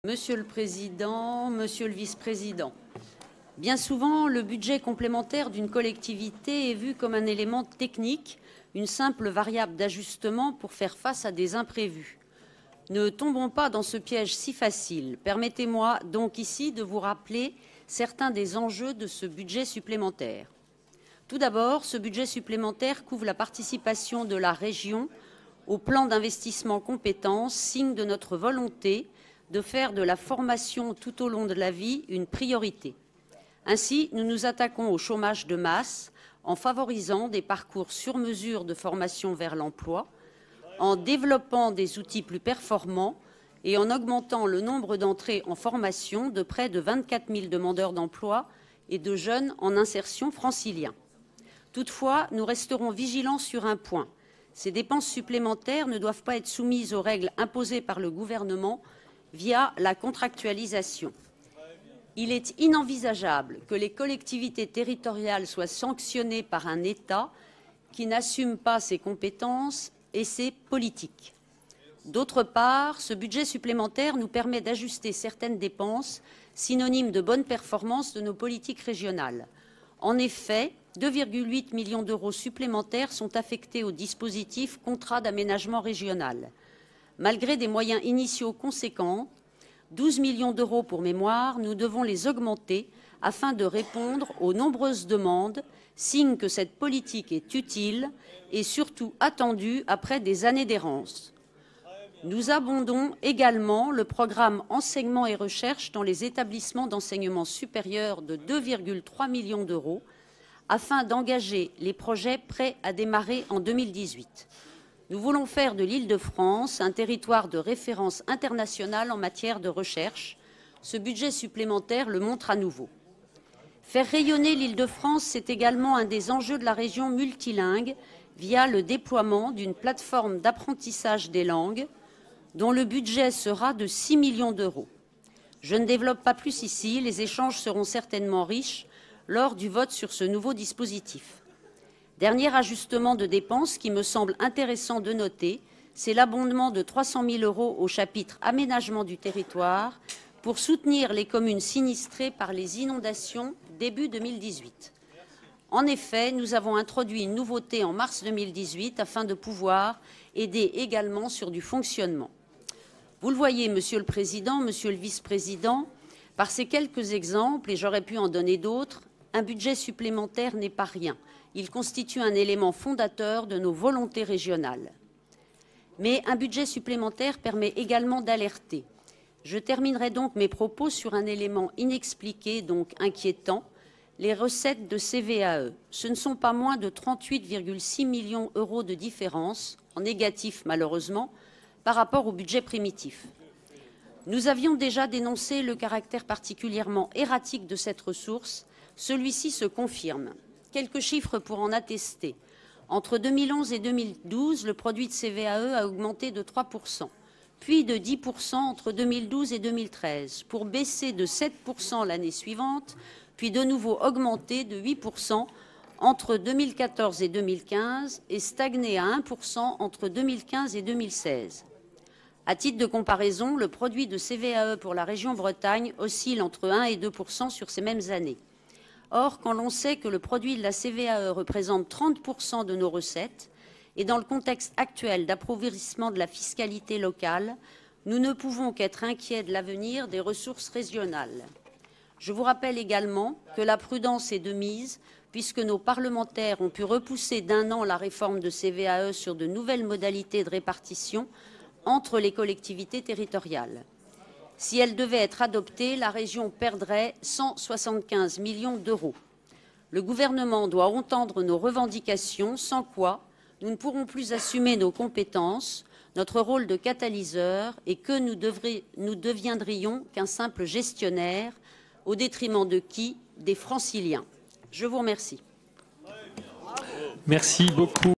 Monsieur le Président, Monsieur le Vice-président, bien souvent, le budget complémentaire d'une collectivité est vu comme un élément technique, une simple variable d'ajustement pour faire face à des imprévus. Ne tombons pas dans ce piège si facile. Permettez-moi donc ici de vous rappeler certains des enjeux de ce budget supplémentaire. Tout d'abord, ce budget supplémentaire couvre la participation de la région au plan d'investissement compétences, signe de notre volonté de faire de la formation tout au long de la vie une priorité. Ainsi, nous nous attaquons au chômage de masse en favorisant des parcours sur mesure de formation vers l'emploi, en développant des outils plus performants et en augmentant le nombre d'entrées en formation de près de 24 000 demandeurs d'emploi et de jeunes en insertion franciliens. Toutefois, nous resterons vigilants sur un point. Ces dépenses supplémentaires ne doivent pas être soumises aux règles imposées par le gouvernement via la contractualisation. Il est inenvisageable que les collectivités territoriales soient sanctionnées par un État qui n'assume pas ses compétences et ses politiques. D'autre part, ce budget supplémentaire nous permet d'ajuster certaines dépenses synonymes de bonne performance de nos politiques régionales. En effet, 2,8 millions d'euros supplémentaires sont affectés au dispositif contrat d'aménagement régional. Malgré des moyens initiaux conséquents, 12 millions d'euros pour mémoire, nous devons les augmenter afin de répondre aux nombreuses demandes, signe que cette politique est utile et surtout attendue après des années d'errance. Nous abondons également le programme enseignement et recherche dans les établissements d'enseignement supérieur de 2,3 millions d'euros afin d'engager les projets prêts à démarrer en 2018. Nous voulons faire de l'Île-de-France un territoire de référence internationale en matière de recherche. Ce budget supplémentaire le montre à nouveau. Faire rayonner l'Île-de-France, c'est également un des enjeux de la région multilingue via le déploiement d'une plateforme d'apprentissage des langues dont le budget sera de 6 millions d'euros. Je ne développe pas plus ici, les échanges seront certainement riches lors du vote sur ce nouveau dispositif. Dernier ajustement de dépenses qui me semble intéressant de noter, c'est l'abondement de 300 000 euros au chapitre aménagement du territoire pour soutenir les communes sinistrées par les inondations début 2018. En effet, nous avons introduit une nouveauté en mars 2018 afin de pouvoir aider également sur du fonctionnement. Vous le voyez, Monsieur le Président, Monsieur le Vice-président, par ces quelques exemples, et j'aurais pu en donner d'autres, un budget supplémentaire n'est pas rien. Il constitue un élément fondateur de nos volontés régionales. Mais un budget supplémentaire permet également d'alerter. Je terminerai donc mes propos sur un élément inexpliqué, donc inquiétant, les recettes de CVAE. Ce ne sont pas moins de 38,6 millions d'euros de différence, en négatif malheureusement, par rapport au budget primitif. Nous avions déjà dénoncé le caractère particulièrement erratique de cette ressource. Celui-ci se confirme. Quelques chiffres pour en attester. Entre 2011 et 2012, le produit de CVAE a augmenté de 3%, puis de 10% entre 2012 et 2013, pour baisser de 7% l'année suivante, puis de nouveau augmenter de 8% entre 2014 et 2015 et stagner à 1% entre 2015 et 2016. À titre de comparaison, le produit de CVAE pour la région Bretagne oscille entre 1 et 2% sur ces mêmes années. Or, quand l'on sait que le produit de la CVAE représente 30% de nos recettes, et dans le contexte actuel d'appauvrissement de la fiscalité locale, nous ne pouvons qu'être inquiets de l'avenir des ressources régionales. Je vous rappelle également que la prudence est de mise, puisque nos parlementaires ont pu repousser d'1 an la réforme de CVAE sur de nouvelles modalités de répartition entre les collectivités territoriales. Si elle devait être adoptée, la région perdrait 175 millions d'euros. Le gouvernement doit entendre nos revendications, sans quoi nous ne pourrons plus assumer nos compétences, notre rôle de catalyseur, et que nous deviendrions qu'un simple gestionnaire, au détriment de qui? Des Franciliens. Je vous remercie. Merci beaucoup.